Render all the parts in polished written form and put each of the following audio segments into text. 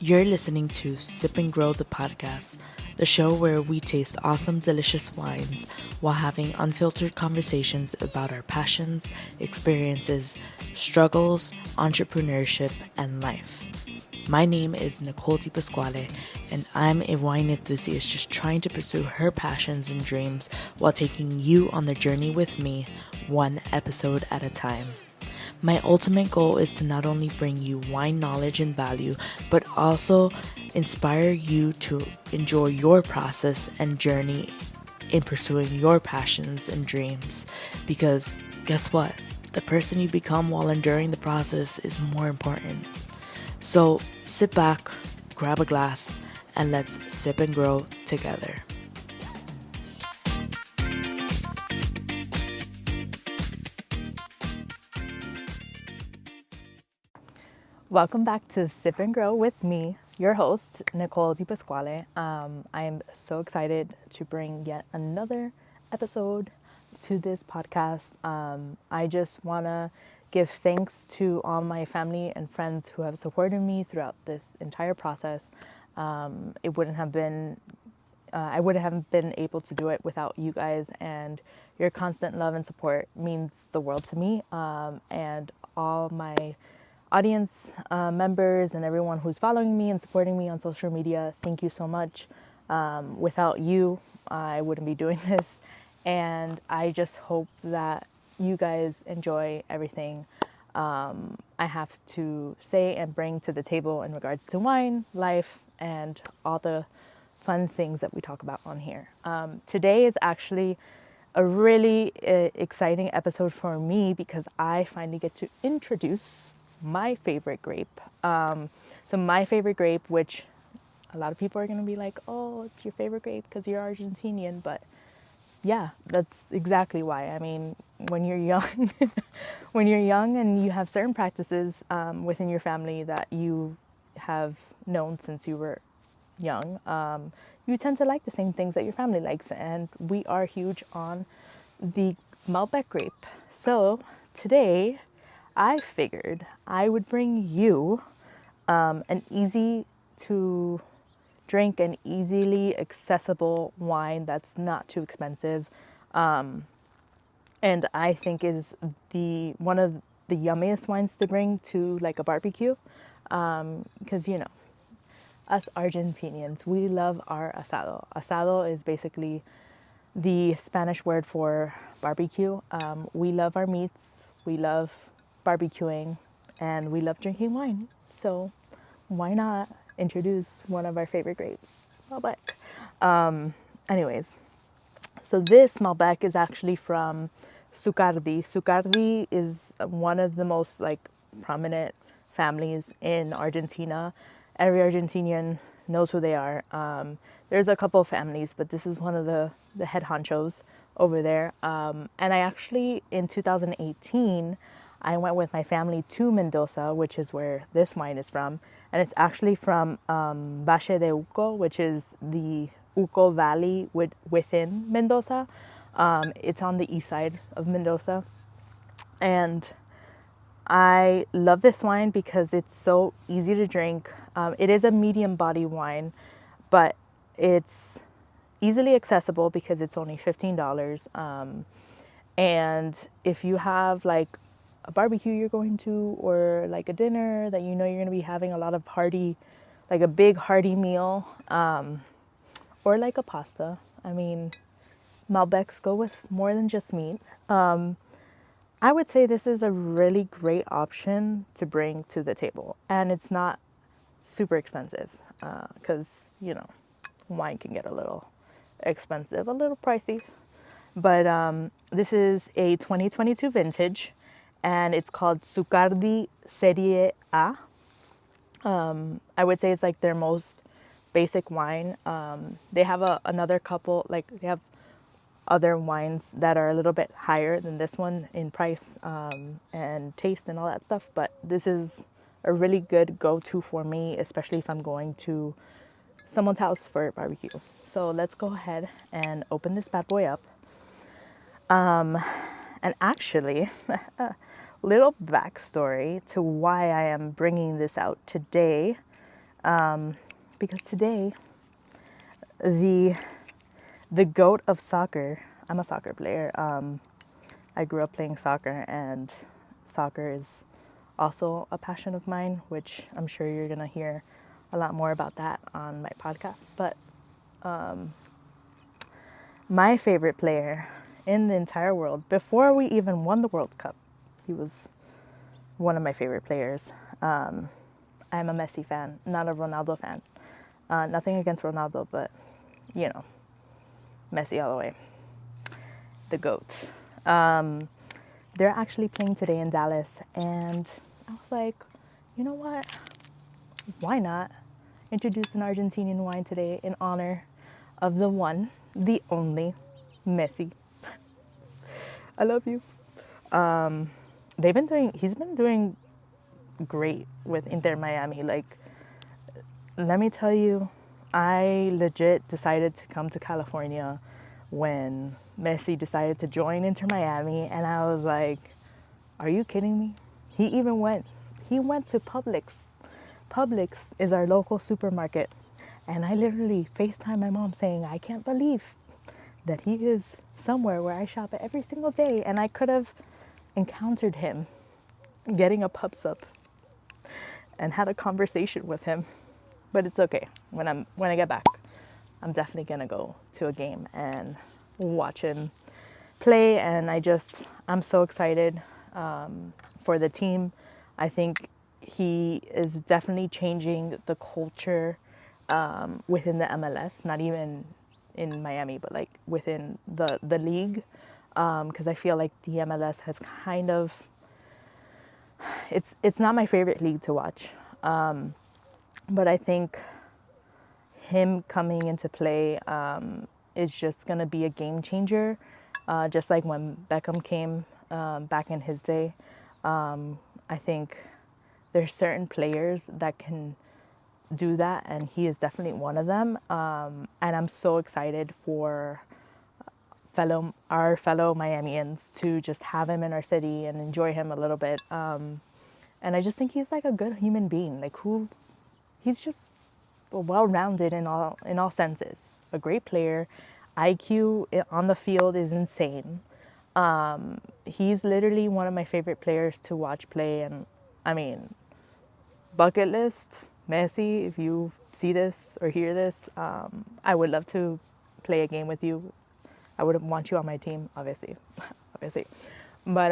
You're listening to Sip and Grow the podcast, the show where we taste awesome, delicious wines while having unfiltered conversations about our passions, experiences, struggles, entrepreneurship, and life. My name is Nicole Di Pasquale, and I'm a wine enthusiast just trying to pursue her passions and dreams while taking you on the journey with me, one episode at a time. My ultimate goal is to not only bring you wine knowledge and value, but also inspire you to enjoy your process and journey in pursuing your passions and dreams. Because guess what? The person you become while enduring the process is more important. So sit back, grab a glass, and let's sip and grow together. Welcome back to Sip and Grow with me, your host, Nicole Di Pasquale. I am so excited to bring yet another episode to this podcast. I just want to give thanks to all my family and friends who have supported me throughout this entire process. It wouldn't have been I wouldn't have been able to do it without you guys, and your constant love and support means the world to me. And all my audience members and everyone who's following me and supporting me on social media, thank you so much. Without you, I wouldn't be doing this. And I just hope that you guys enjoy everything I have to say and bring to the table in regards to wine, life, and all the fun things that we talk about on here. Today is actually a really exciting episode for me because I finally get to introduce my favorite grape. So my favorite grape, which a lot of people are going to be like, oh, it's your favorite grape because you're Argentinian, but yeah, that's exactly why. I mean, when you're young, when you're young and you have certain practices within your family that you have known since you were young, you tend to like the same things that your family likes. And we are huge on the Malbec grape. So today, I figured I would bring you an easy to drink and easily accessible wine that's not too expensive, and I think is the one of the yummiest wines to bring to like a barbecue, because you know us Argentinians, we love our asado. Asado is basically the Spanish word for barbecue. We love our meats, we love barbecuing, and we love drinking wine. So why not introduce one of our favorite grapes, Malbec? Anyways, so this Malbec is actually from Zuccardi. Zuccardi is one of the most like prominent families in Argentina. Every Argentinian knows who they are. There's a couple of families, but this is one of the head honchos over there. And I actually, in 2018, I went with my family to Mendoza, which is where this wine is from. And it's actually from Valle de Uco, which is the Uco Valley within Mendoza. It's on the east side of Mendoza. And I love this wine because it's so easy to drink. It is a medium body wine, but it's easily accessible because it's only $15. And if you have like a barbecue you're going to, or like a dinner that you know you're going to be having a lot of hearty, like a big hearty meal, or like a pasta. I mean, Malbecs go with more than just meat. I would say this is a really great option to bring to the table, and it's not super expensive because you know wine can get a little expensive, a little pricey. But this is a 2022 vintage, and it's called Zuccardi Serie A. I would say it's like their most basic wine. They have another couple, like they have other wines that are a little bit higher than this one in price and taste and all that stuff. But this is a really good go-to for me, especially if I'm going to someone's house for a barbecue. So let's go ahead and open this bad boy up. And actually, little backstory to why I am bringing this out today. Because today, the the goat of soccer. I'm a soccer player. I grew up playing soccer, and soccer is also a passion of mine, which I'm sure you're gonna hear a lot more about that on my podcast. But my favorite player in the entire world, before we even won the World Cup, he was one of my favorite players. I'm a Messi fan, not a Ronaldo fan. Nothing against Ronaldo, but you know, Messi all the way. The GOAT. They're actually playing today in Dallas, and I was like, you know what? Why not introduce an Argentinian wine today in honor of the one, the only Messi. I love you. He's been doing great with Inter Miami. Like, let me tell you, I legit decided to come to California when Messi decided to join Inter Miami, and I was like, are you kidding me? He went to Publix. Publix is our local supermarket, and I literally FaceTime my mom saying, I can't believe that he is somewhere where I shop every single day, and I could have encountered him getting a pub sub and had a conversation with him. But it's okay. When I get back, I'm definitely gonna go to a game and watch him play. And I'm so excited for the team. I think he is definitely changing the culture within the MLS, not even in Miami, but like within the league. Because I feel like the MLS has kind of, it's not my favorite league to watch, but I think him coming into play is just going to be a game changer, just like when Beckham came back in his day. I think there's certain players that can do that, and he is definitely one of them. And I'm so excited for our fellow Miamians to just have him in our city and enjoy him a little bit. And I just think he's like a good human being, he's just well-rounded in all senses. A great player, IQ on the field is insane. He's literally one of my favorite players to watch play, and I mean, bucket list, Messi. If you see this or hear this, I would love to play a game with you. I wouldn't want you on my team, obviously, obviously, but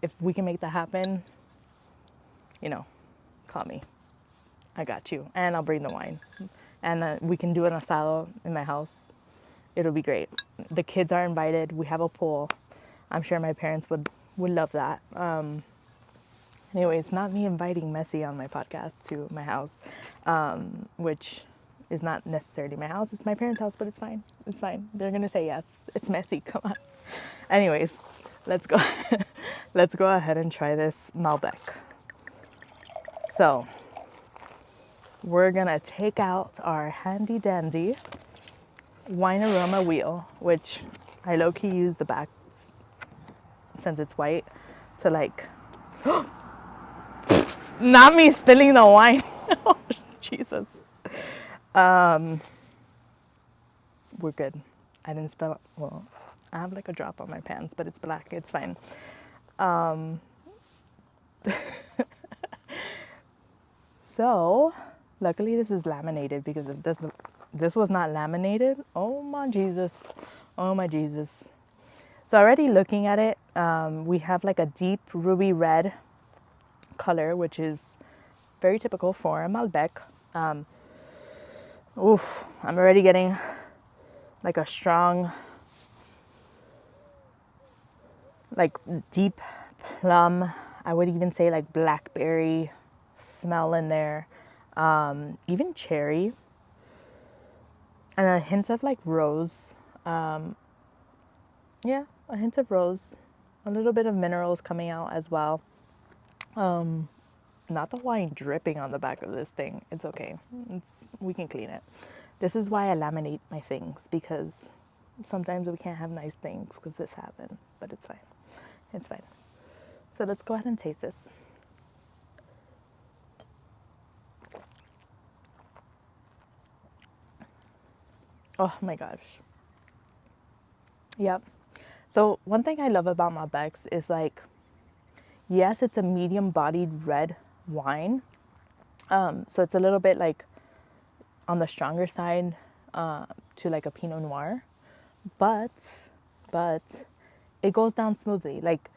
if we can make that happen, you know, call me. I got you, and I'll bring the wine, and we can do an asado in my house. It'll be great. The kids are invited. We have a pool. I'm sure my parents would love that. Anyways, not me inviting Messi on my podcast to my house, which is not necessarily my house. It's my parents' house, but it's fine. It's fine. They're gonna say yes. It's Messi. Come on. Anyways, let's go. Let's go ahead and try this Malbec. So we're gonna take out our handy dandy wine aroma wheel, which I low-key use the back since it's white to like, not me spilling the wine. Oh, Jesus. We're good. I didn't spill, well, I have like a drop on my pants, but it's black, it's fine. So luckily this is laminated, because if this was not laminated, oh my Jesus, oh my Jesus. So already looking at it, we have like a deep ruby red color, which is very typical for a Malbec. Oof, I'm already getting like a strong, like deep plum. I would even say like blackberry smell in there, even cherry, and a hint of like rose. Yeah, a hint of rose, a little bit of minerals coming out as well. Not the wine dripping on the back of this thing. It's okay. We can clean it. This is why I laminate my things, because sometimes we can't have nice things because this happens, but it's fine. It's fine. So let's go ahead and taste this. Oh my gosh. Yep. So one thing I love about Malbecs is like, yes, it's a medium-bodied red wine. So it's a little bit like on the stronger side to like a Pinot Noir, but but it goes down smoothly. Like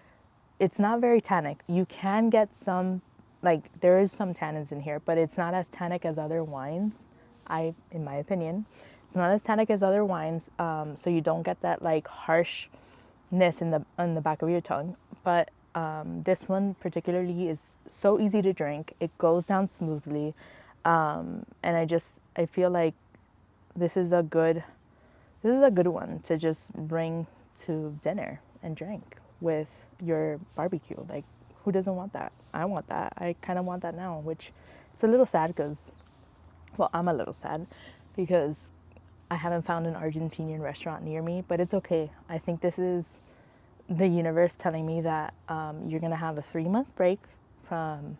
it's not very tannic. You can get some, like there is some tannins in here, but it's not as tannic as other wines. In my opinion, it's not as tannic as other wines. So you don't get that like harshness in the back of your tongue. But this one particularly is so easy to drink. It goes down smoothly, and I feel like this is a good this is a good one to just bring to dinner and drink with your barbecue. Like, who doesn't want that? I want that. I kind of want that now, which it's a little sad because, well, I'm a little sad because I haven't found an Argentinian restaurant near me, but it's okay. I think this is the universe telling me that you're going to have a 3-month break from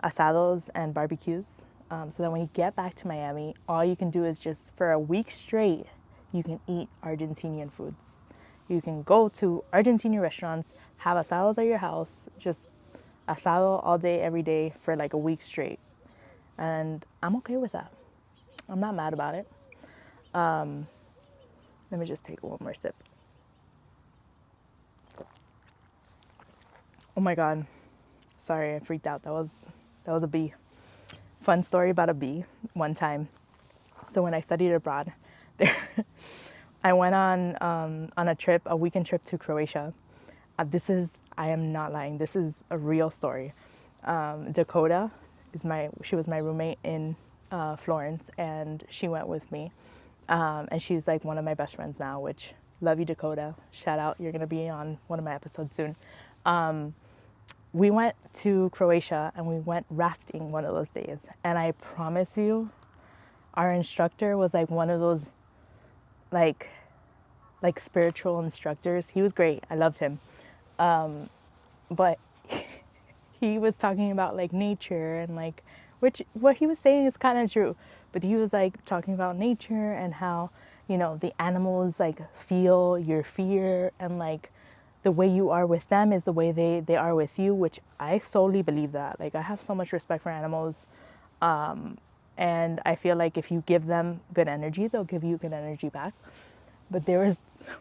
asados and barbecues. So that when you get back to Miami, all you can do is just for a week straight, you can eat Argentinian foods. You can go to Argentinian restaurants, have asados at your house, just asado all day, every day for like a week straight. And I'm okay with that. I'm not mad about it. Let me just take one more sip. Oh my God. Sorry, I freaked out. That was a bee. Fun story about a bee one time. So when I studied abroad, there, I went on a trip, a weekend trip to Croatia. I am not lying. This is a real story. Dakota she was my roommate in Florence, and she went with me. And she's like one of my best friends now, which love you, Dakota. Shout out. You're gonna be on one of my episodes soon. We went to Croatia and we went rafting one of those days. And I promise you, our instructor was like one of those like spiritual instructors. He was great. I loved him. But he was talking about like nature and like which what he was saying is kind of true, but he was like talking about nature and how, the animals like feel your fear, and like the way you are with them is the way they are with you, which I solely believe that. Like I have so much respect for animals, and I feel like if you give them good energy, they'll give you good energy back. But there was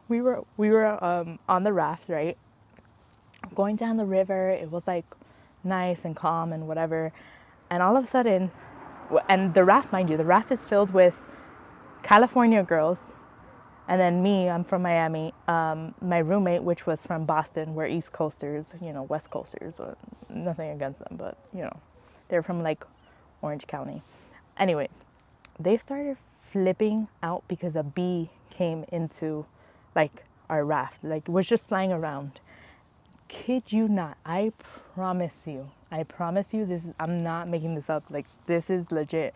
we were on the raft, right, going down the river. It was like nice and calm and whatever. And all of a sudden, and the raft, mind you, the raft is filled with California girls. And then me, I'm from Miami. My roommate, which was from Boston, we're East Coasters, West Coasters. Nothing against them, but, they're from like Orange County. Anyways, they started flipping out because a bee came into like our raft, like was just flying around. Kid you not, I promise you this is, I'm not making this up, like this is legit.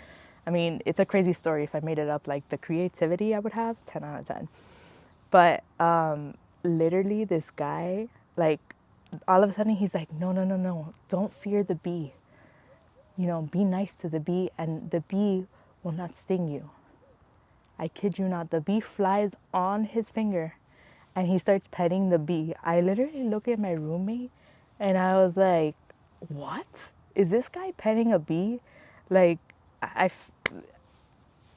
I mean, it's a crazy story if I made it up. Like the creativity I would have, 10 out of 10. But literally this guy, like all of a sudden he's like, no, no, no, no, don't fear the bee, be nice to the bee and the bee will not sting you. I kid you not, the bee flies on his finger and he starts petting the bee. I literally look at my roommate and I was like, what? Is this guy petting a bee? Like, I,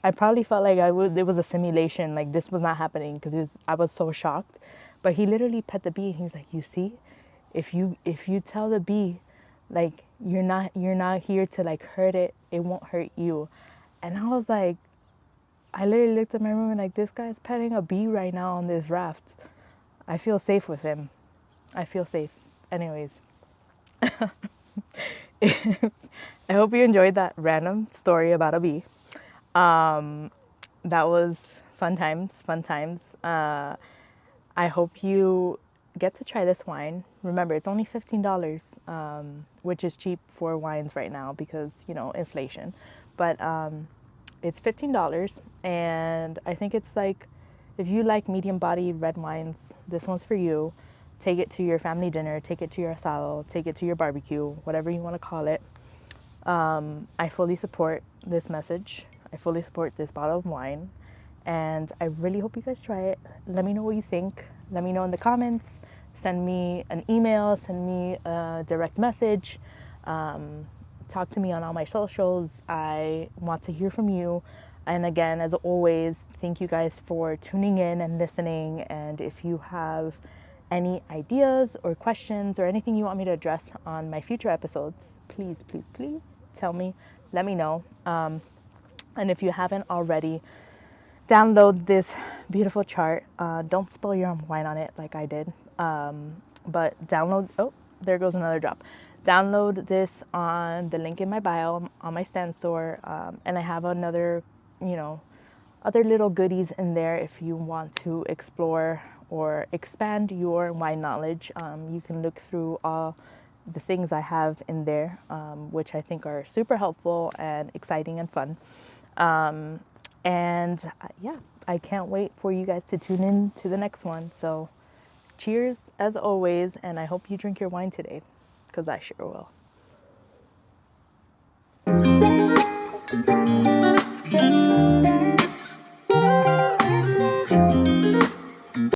I probably felt like it was a simulation, like this was not happening because I was so shocked. But he literally pet the bee and he's like, you see, if you tell the bee, like you're not here to like hurt it, it won't hurt you. And I was like, I literally looked at my room and like, this guy's petting a bee right now on this raft. I feel safe with him. I feel safe. Anyways, I hope you enjoyed that random story about a bee. That was fun times, fun times. I hope you get to try this wine. Remember, it's only $15, which is cheap for wines right now because, inflation. But it's $15, and I think it's like, if you like medium-bodied red wines, this one's for you. Take it to your family dinner, take it to your asado, take it to your barbecue, whatever you want to call it. I fully support this message. I fully support this bottle of wine. and I really hope you guys try it. Let me know what you think. Let me know in the comments. Send me an email, send me a direct message. Talk to me on all my socials. I want to hear from you. And again, as always, thank you guys for tuning in and listening. And if you have any ideas or questions or anything you want me to address on my future episodes, please, please, please tell me. Let me know. And if you haven't already, download this beautiful chart. Don't spill your wine on it like I did. But download, oh, there goes another drop. Download this on the link in my bio on my stand store. And I have another, other little goodies in there if you want to explore or expand your wine knowledge. You can look through all the things I have in there, which I think are super helpful and exciting and fun. Yeah, I can't wait for you guys to tune in to the next one. So cheers as always, and I hope you drink your wine today, because I sure will.